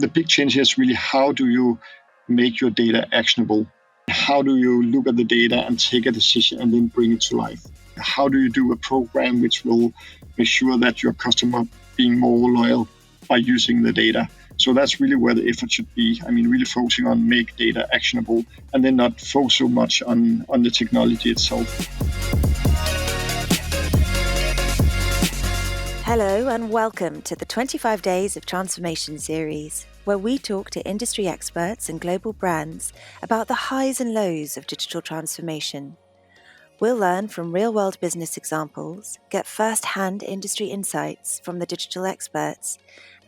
the big change here is really how do you make your data actionable? How do you look at the data and take a decision and then bring it to life? How do you do a program which will make sure that your customer being more loyal by using the data? So that's really where the effort should be. I mean, really focusing on make data actionable and then not focus so much on the technology itself. Hello and welcome to the 25 Days of Transformation series, where we talk to industry experts and global brands about the highs and lows of digital transformation. We'll learn from real-world business examples, get first-hand industry insights from the digital experts,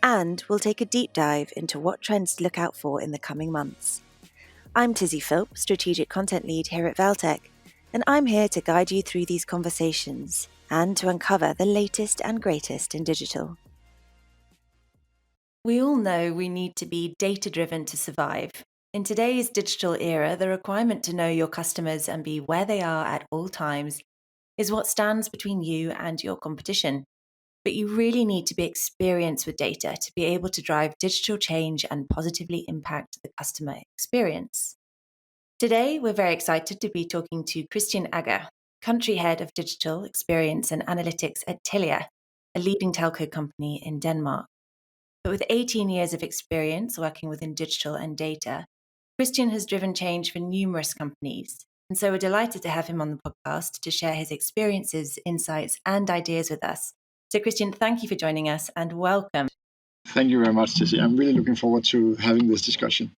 and we'll take a deep dive into what trends to look out for in the coming months. I'm Tizzy Philp, Strategic Content Lead here at Valtech, and I'm here to guide you through these conversations and to uncover the latest and greatest in digital. We all know we need to be data-driven to survive. In today's digital era, the requirement to know your customers and be where they are at all times is what stands between you and your competition. But you really need to be experienced with data to be able to drive digital change and positively impact the customer experience. Today, we're very excited to be talking to Christian Agger, Country Head of Digital Experience and Analytics at Telia, a leading telco company in Denmark. But with 18 years of experience working within digital and data, Christian has driven change for numerous companies. And so we're delighted to have him on the podcast to share his experiences, insights, and ideas with us. So Christian, thank you for joining us and welcome. Thank you very much, Tizzy. I'm really looking forward to having this discussion.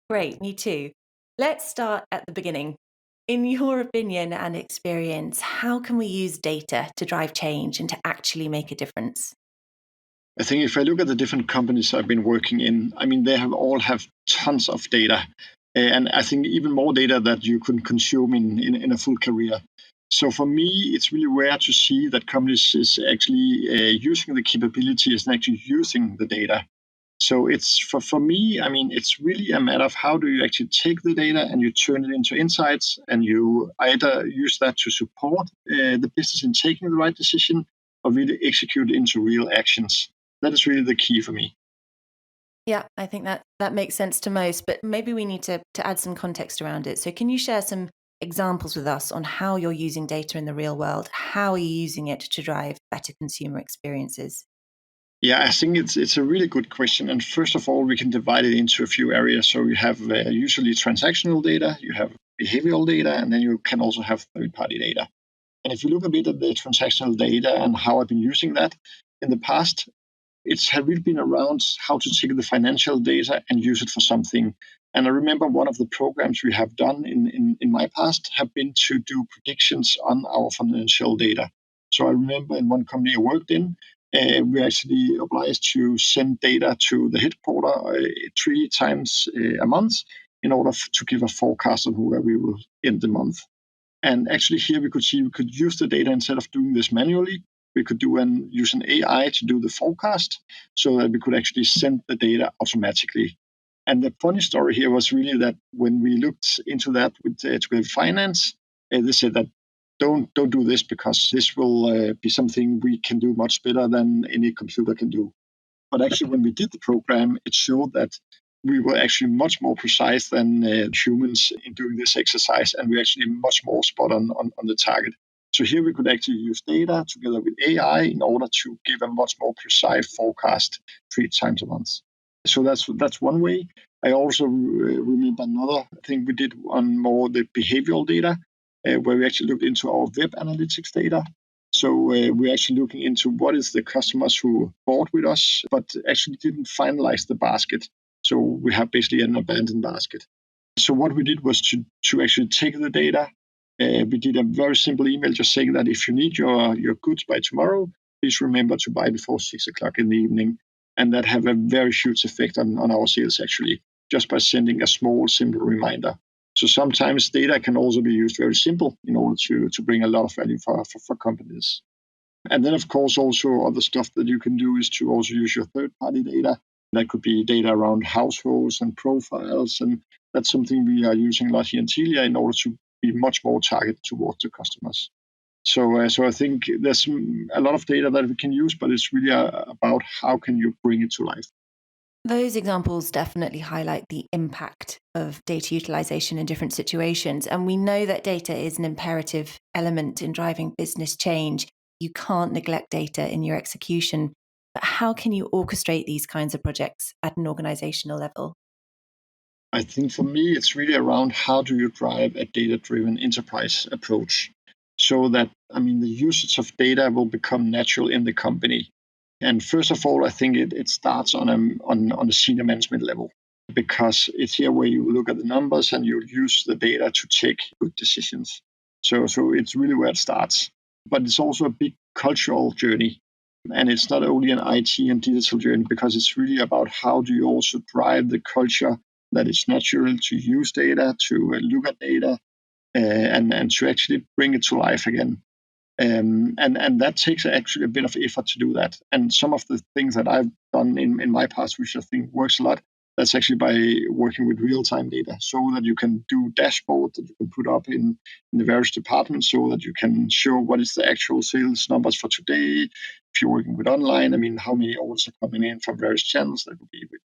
Great, me too. Let's start at the beginning. In your opinion and experience, how can we use data to drive change and to actually make a difference? I think if I look at the different companies I've been working in, I mean, they all have tons of data. And I think even more data that you could consume in a full career. So for me, it's really rare to see that companies is actually using the capabilities and actually using the data. So it's for me, I mean, it's really a matter of how do you actually take the data and you turn it into insights, and you either use that to support the business in taking the right decision or really execute it into real actions. That is really the key for me. Yeah, I think that makes sense to most, but maybe we need to add some context around it. So can you share some examples with us on how you're using data in the real world? How are you using it to drive better consumer experiences? Yeah, I think it's a really good question. And first of all, we can divide it into a few areas. So you have usually transactional data, you have behavioral data, and then you can also have third-party data. And if you look a bit at the transactional data and how I've been using that in the past, it's have really been around how to take the financial data and use it for something. And I remember one of the programs we have done in my past have been to do predictions on our financial data. So I remember in one company I worked in, we actually obliged to send data to the headquarter 3 times a month in order to give a forecast on where we will end the month. And actually here we could see we could use the data instead of doing this manually. We could use an AI to do the forecast so that we could actually send the data automatically. And the funny story here was really that when we looked into that with finance, they said that don't do this because this will be something we can do much better than any computer can do. But actually, when we did the program, it showed that we were actually much more precise than humans in doing this exercise, and we're actually much more spot on the target. So here we could actually use data together with AI in order to give a much more precise forecast 3 times a month. So that's one way. I also remember another thing we did on more the behavioral data, where we actually looked into our web analytics data. So we're actually looking into what is the customers who bought with us, but actually didn't finalize the basket. So we have basically an abandoned basket. So what we did was to actually take the data. We did a very simple email just saying that if you need your goods by tomorrow, please remember to buy before 6 o'clock in the evening. And that have a very huge effect on our sales actually, just by sending a small, simple reminder. So sometimes data can also be used very simple in order to bring a lot of value for companies. And then, of course, also other stuff that you can do is to also use your third-party data. That could be data around households and profiles. And that's something we are using a lot here in Telia in order to be much more targeted towards the customers. So I think there's a lot of data that we can use, but it's really about how can you bring it to life. Those examples definitely highlight the impact of data utilization in different situations. And we know that data is an imperative element in driving business change. You can't neglect data in your execution. But how can you orchestrate these kinds of projects at an organizational level? I think for me, it's really around how do you drive a data-driven enterprise approach so that, the usage of data will become natural in the company. And first of all, I think it starts on the senior management level because it's here where you look at the numbers and you use the data to take good decisions. So it's really where it starts. But it's also a big cultural journey. And it's not only an IT and digital journey because it's really about how do you also drive the culture that it's natural to use data, to look at data, and to actually bring it to life again. And that takes actually a bit of effort to do that. And some of the things that I've done in my past, which I think works a lot, that's actually by working with real-time data so that you can do dashboard that you can put up in the various departments so that you can show what is the actual sales numbers for today. If you're working with online, how many orders are coming in from various channels. That would be with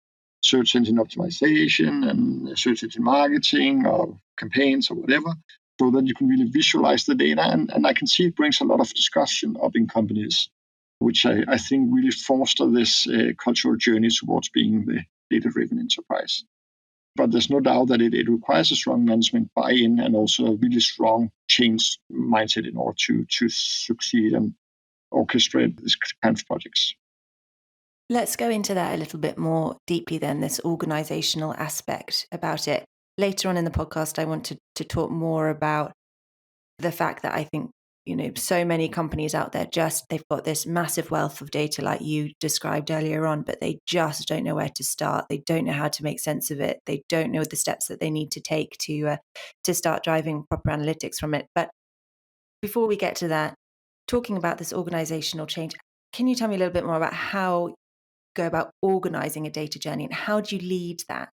search engine optimization and search engine marketing or campaigns or whatever, so that you can really visualize the data. And I can see it brings a lot of discussion up in companies, which I think really foster this cultural journey towards being the data-driven enterprise. But there's no doubt that it requires a strong management buy-in and also a really strong change mindset in order to succeed and orchestrate this kind of projects. Let's go into that a little bit more deeply then, this organizational aspect about it. Later on in the podcast, I want to talk more about the fact that I think, so many companies out there they've got this massive wealth of data like you described earlier on, but they just don't know where to start. They don't know how to make sense of it. They don't know the steps that they need to take to start driving proper analytics from it. But before we get to that, talking about this organizational change, can you tell me a little bit more about how you go about organizing a data journey and how do you lead that?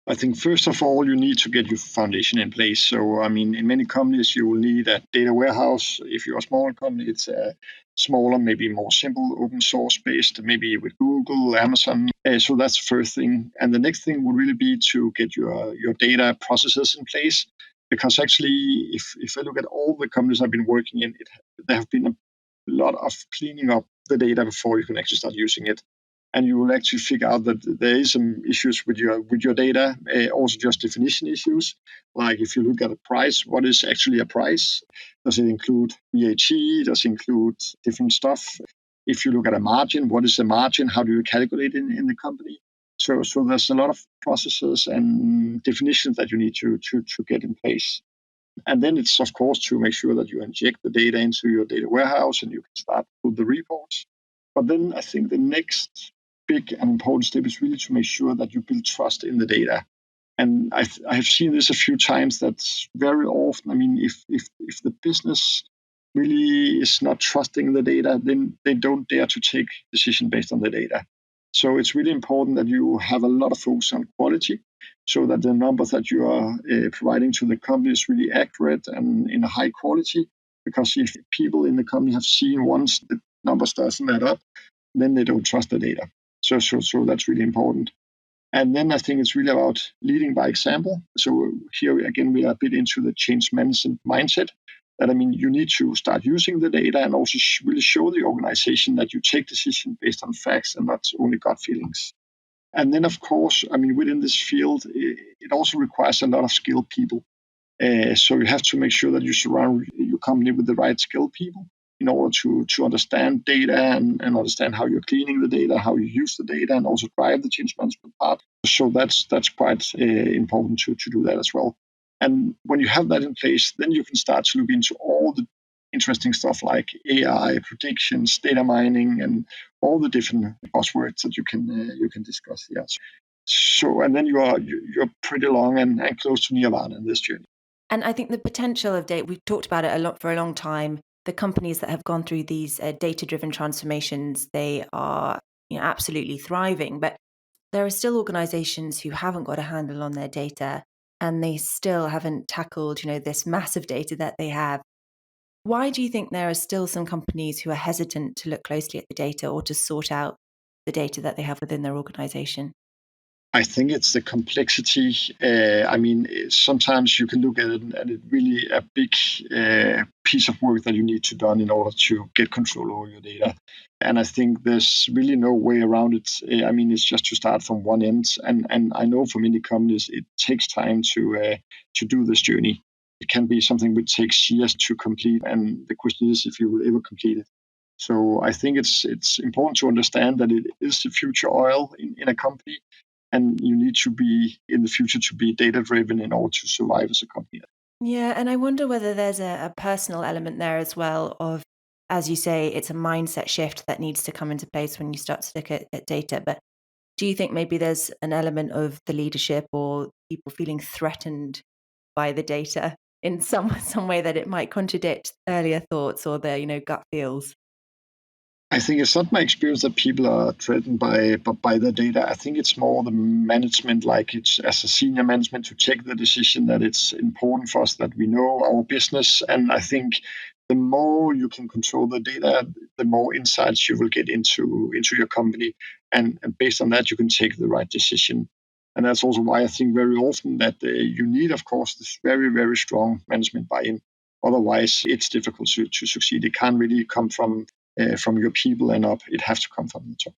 I think first of all, you need to get your foundation in place. So, in many companies, you will need a data warehouse. If you're a smaller company, it's a smaller, maybe more simple, open source based, maybe with Google, Amazon. So that's the first thing. And the next thing would really be to get your data processes in place. Because actually, if I look at all the companies I've been working in, there have been a lot of cleaning up the data before you can actually start using it, and you will actually figure out that there is some issues with your data, also just definition issues. Like if you look at a price, what is actually a price? Does it include VAT? Does it include different stuff? If you look at a margin, what is a margin? How do you calculate it in the company? So there's a lot of processes and definitions that you need to get in place. And then it's of course to make sure that you inject the data into your data warehouse and you can start with the reports. But then I think the next big and important step is really to make sure that you build trust in the data. And I have seen this a few times that very often, if the business really is not trusting the data, then they don't dare to take decision based on the data. So it's really important that you have a lot of focus on quality so that the numbers that you are providing to the company is really accurate and in a high quality. Because if people in the company have seen once the numbers doesn't add up, then they don't trust the data. So that's really important. And then I think it's really about leading by example. So here again, we are a bit into the change management mindset. That you need to start using the data and also really show the organization that you take decisions based on facts and not only gut feelings. And then, of course, within this field, it also requires a lot of skilled people. So you have to make sure that you surround your company with the right skilled people in order to understand data and understand how you're cleaning the data, how you use the data, and also drive the change management part. So that's quite important to do that as well. And when you have that in place, then you can start to look into all the interesting stuff like AI, predictions, data mining, and all the different buzzwords that you can discuss here. So and then you're pretty long and close to nirvana in this journey. And I think the potential of data, we've talked about it a lot for a long time. The companies that have gone through these data-driven transformations, they are absolutely thriving. But there are still organizations who haven't got a handle on their data and they still haven't tackled, this massive data that they have. Why do you think there are still some companies who are hesitant to look closely at the data or to sort out the data that they have within their organization? I think it's the complexity. Sometimes you can look at it really a big piece of work that you need to done in order to get control over your data. And I think there's really no way around it. It's just to start from one end. And I know for many companies, it takes time to do this journey. It can be something which takes years to complete. And the question is if you will ever complete it. So I think it's important to understand that it is the future oil in a company, and you need to be in the future to be data driven in order to survive as a company. Yeah, and I wonder whether there's a personal element there as well of, as you say, it's a mindset shift that needs to come into place when you start to look at data. But do you think maybe there's an element of the leadership or people feeling threatened by the data in some way that it might contradict earlier thoughts or their, gut feels? I think it's not my experience that people are threatened by the data. I think it's more the management, like it's as a senior management to take the decision that it's important for us that we know our business. And I think the more you can control the data, the more insights you will get into your company, and based on that, you can take the right decision. And that's also why I think very often that you need, of course, this very, very strong management buy-in. Otherwise, it's difficult to succeed. It can't really come from your people and up. It has to come from the top.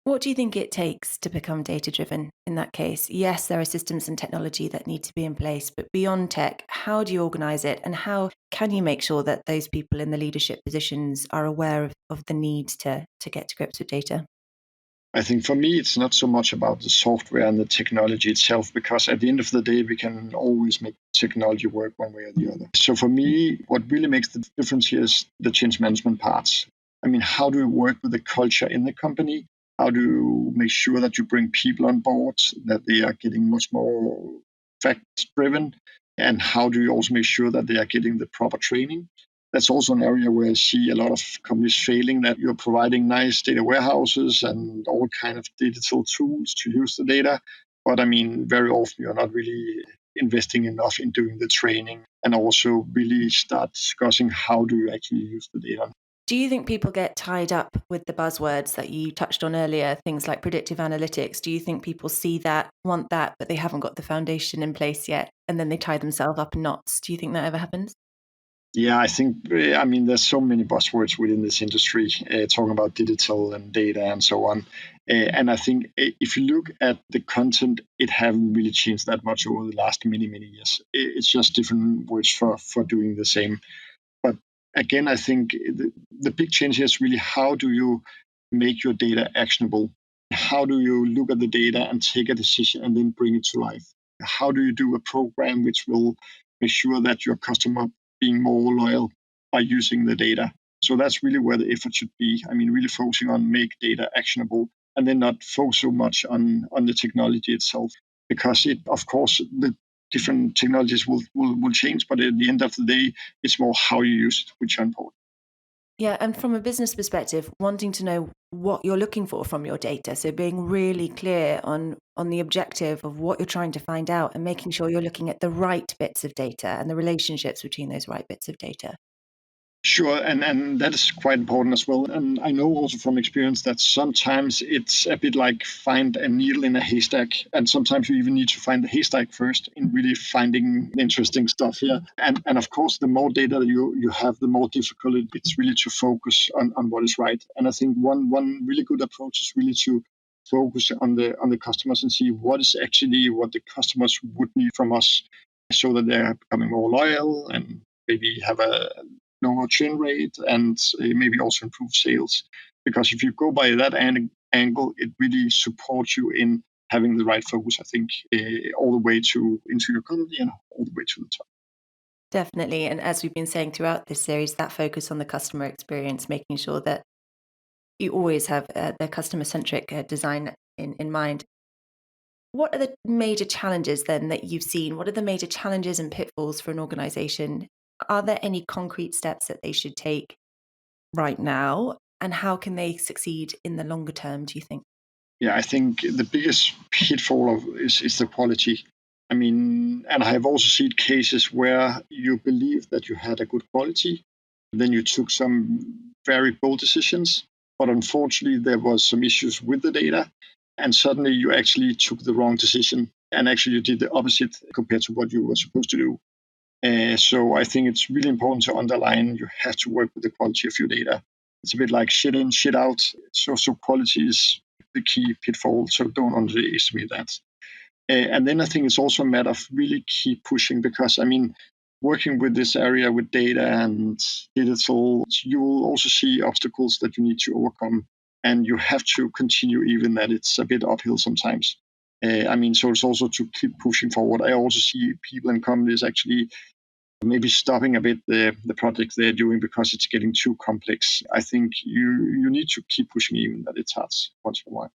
What do you think it takes to become data driven in that case? Yes, there are systems and technology that need to be in place, but beyond tech, how do you organize it and how can you make sure that those people in the leadership positions are aware of the need to get to grips with data? I think for me, it's not so much about the software and the technology itself, because at the end of the day, we can always make technology work one way or the other. So for me, what really makes the difference here is the change management parts. How do you work with the culture in the company? How do you make sure that you bring people on board, that they are getting much more fact driven? And how do you also make sure that they are getting the proper training? That's also an area where I see a lot of companies failing, that you're providing nice data warehouses and all kind of digital tools to use the data. But very often you're not really investing enough in doing the training and also really start discussing how do you actually use the data. Do you think people get tied up with the buzzwords that you touched on earlier, things like predictive analytics? Do you think people see that, want that, but they haven't got the foundation in place yet, and then they tie themselves up in knots? Do you think that ever happens? Yeah, I think, there's so many buzzwords within this industry, talking about digital and data and so on. And I think if you look at the content, it haven't really changed that much over the last many, many years. It's just different words for doing the same. But again, I think the big change here is really how do you make your data actionable? How do you look at the data and take a decision and then bring it to life? How do you do a program which will make sure that your customer being more loyal by using the data? So that's really where the effort should be. Really focusing on make data actionable and then not focus so much on the technology itself, because of course, the different technologies will change, but at the end of the day, it's more how you use it, which are important. Yeah, and from a business perspective, wanting to know what you're looking for from your data. So being really clear on the objective of what you're trying to find out and making sure you're looking at the right bits of data and the relationships between those right bits of data. Sure, and that is quite important as well. And I know also from experience that sometimes it's a bit like find a needle in a haystack, and sometimes you even need to find the haystack first in really finding interesting stuff here. And of course, the more data you have, the more difficult it's really to focus on what is right. And I think one really good approach is really to focus on the customers and see what is actually what the customers would need from us, so that they're becoming more loyal and maybe have a lower churn rate and maybe also improve sales. Because if you go by that angle, it really supports you in having the right focus, I think, all the way into your company and all the way to the top. Definitely. And as we've been saying throughout this series, that focus on the customer experience, making sure that you always have the customer centric design in mind. What are the major challenges then that you've seen? What are the major challenges and pitfalls for an organization? Are there any concrete steps that they should take right now? And how can they succeed in the longer term, do you think? Yeah, I think the biggest pitfall is the quality. And I have also seen cases where you believe that you had a good quality, then you took some very bold decisions, but unfortunately there was some issues with the data, and suddenly you actually took the wrong decision, and actually you did the opposite compared to what you were supposed to do. So I think it's really important to underline you have to work with the quality of your data. It's a bit like shit in, shit out. So quality is the key pitfall. So don't underestimate that. And then I think it's also a matter of really keep pushing, because I mean, working with this area with data and digital, you will also see obstacles that you need to overcome, and you have to continue even that it's a bit uphill sometimes. I mean, so it's also to keep pushing forward. I also see people and companies actually maybe stopping a bit the projects they're doing because it's getting too complex. I think you need to keep pushing even that it's hard once in a while.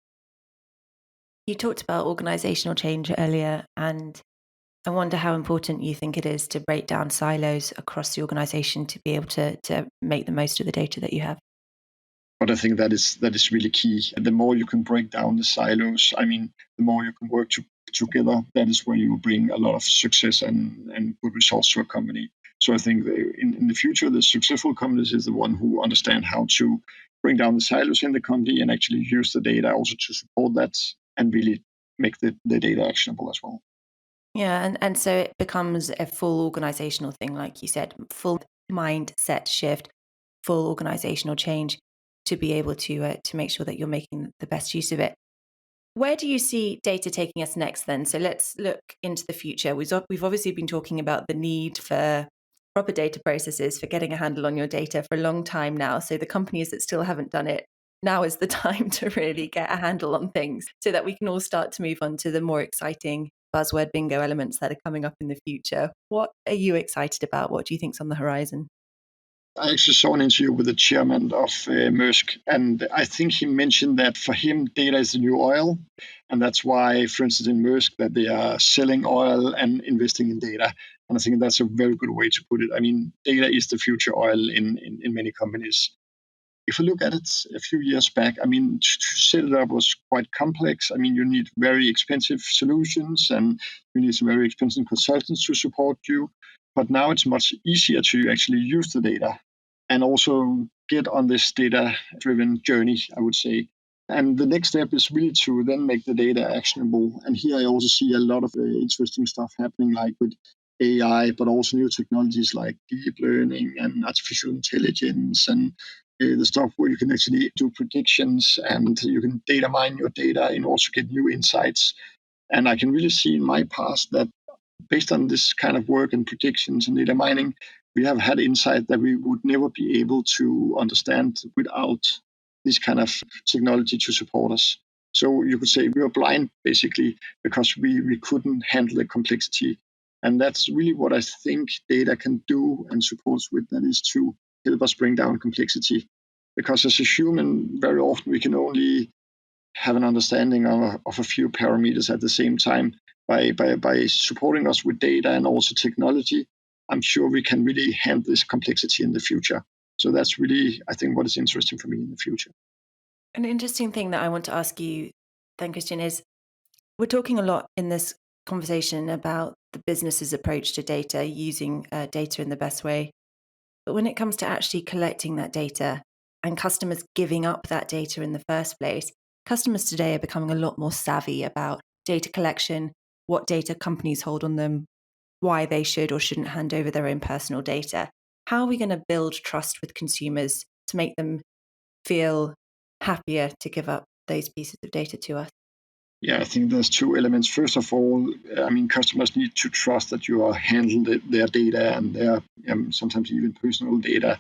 You talked about organizational change earlier, and I wonder how important you think it is to break down silos across the organization to be able to make the most of the data that you have. But I think that is really key. The more you can break down the silos, I mean, the more you can work together. That is where you will bring a lot of success and good results to a company. So I think in the future, the successful companies is the one who understand how to bring down the silos in the company and actually use the data also to support that and really make the data actionable as well. Yeah, and so it becomes a full organizational thing, like you said, full mindset shift, full organizational change to be able to make sure that you're making the best use of it. Where do you see data taking us next then? So let's look into the future. We've obviously been talking about the need for proper data processes, for getting a handle on your data for a long time now. So the companies that still haven't done it, now is the time to really get a handle on things so that we can all start to move on to the more exciting buzzword bingo elements that are coming up in the future. What are you excited about? What do you think's on the horizon? I actually saw an interview with the chairman of Maersk, and I think he mentioned that for him, data is the new oil, and that's why, for instance, in Maersk, that they are selling oil and investing in data. And I think that's a very good way to put it. I mean, data is the future oil in many companies. If you look at it a few years back, I mean, to set it up was quite complex. I mean, you need very expensive solutions and you need some very expensive consultants to support you. But now it's much easier to actually use the data and also get on this data driven journey, I would say. And the next step is really to then make the data actionable. And here I also see a lot of interesting stuff happening, like with AI, but also new technologies like deep learning and artificial intelligence and the stuff where you can actually do predictions and you can data mine your data in order to get new insights. And I can really see in my past that based on this kind of work and predictions and data mining, we have had insight that we would never be able to understand without this kind of technology to support us. So you could say we were blind basically because we couldn't handle the complexity. And that's really what I think data can do and supports with, that is to help us bring down complexity. Because as a human, very often we can only have an understanding of a few parameters at the same time. By supporting us with data and also technology, I'm sure we can really handle this complexity in the future. So that's really, I think, what is interesting for me in the future. An interesting thing that I want to ask you then, Christian, is we're talking a lot in this conversation about the business's approach to data, using data in the best way. But when it comes to actually collecting that data and customers giving up that data in the first place, customers today are becoming a lot more savvy about data collection, what data companies hold on them, why they should or shouldn't hand over their own personal data. How are we going to build trust with consumers to make them feel happier to give up those pieces of data to us? Yeah, I think there's two elements. First of all, I mean, customers need to trust that you are handling their data and their sometimes even personal data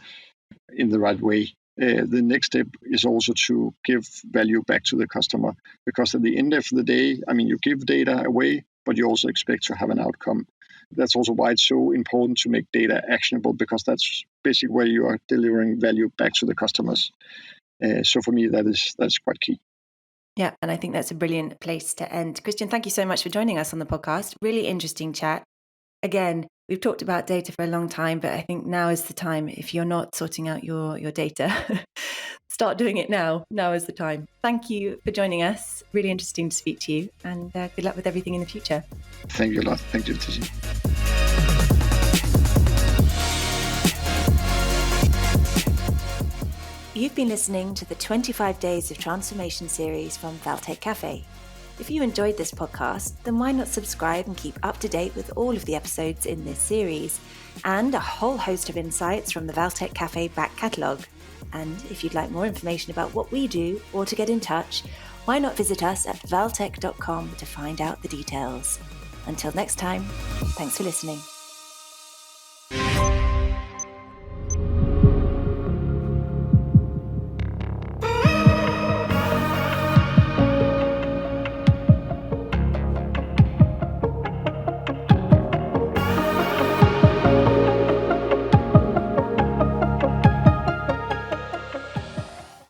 in the right way. The next step is also to give value back to the customer, because at the end of the day, I mean, you give data away, but you also expect to have an outcome. That's also why it's so important to make data actionable, because that's basically where you are delivering value back to the customers. So for me, that's quite key. Yeah, and I think that's a brilliant place to end. Christian, thank you so much for joining us on the podcast. Really interesting chat. Again, we've talked about data for a long time, but I think now is the time. If you're not sorting out your data, start doing it now. Now is the time. Thank you for joining us. Really interesting to speak to you, and good luck with everything in the future. Thank you a lot. Thank you, Tizzy. You've been listening to the 25 Days of Transformation series from Valtech Cafe. If you enjoyed this podcast, then why not subscribe and keep up to date with all of the episodes in this series and a whole host of insights from the Valtech Cafe back catalogue. And if you'd like more information about what we do or to get in touch, why not visit us at valtech.com to find out the details. Until next time, thanks for listening.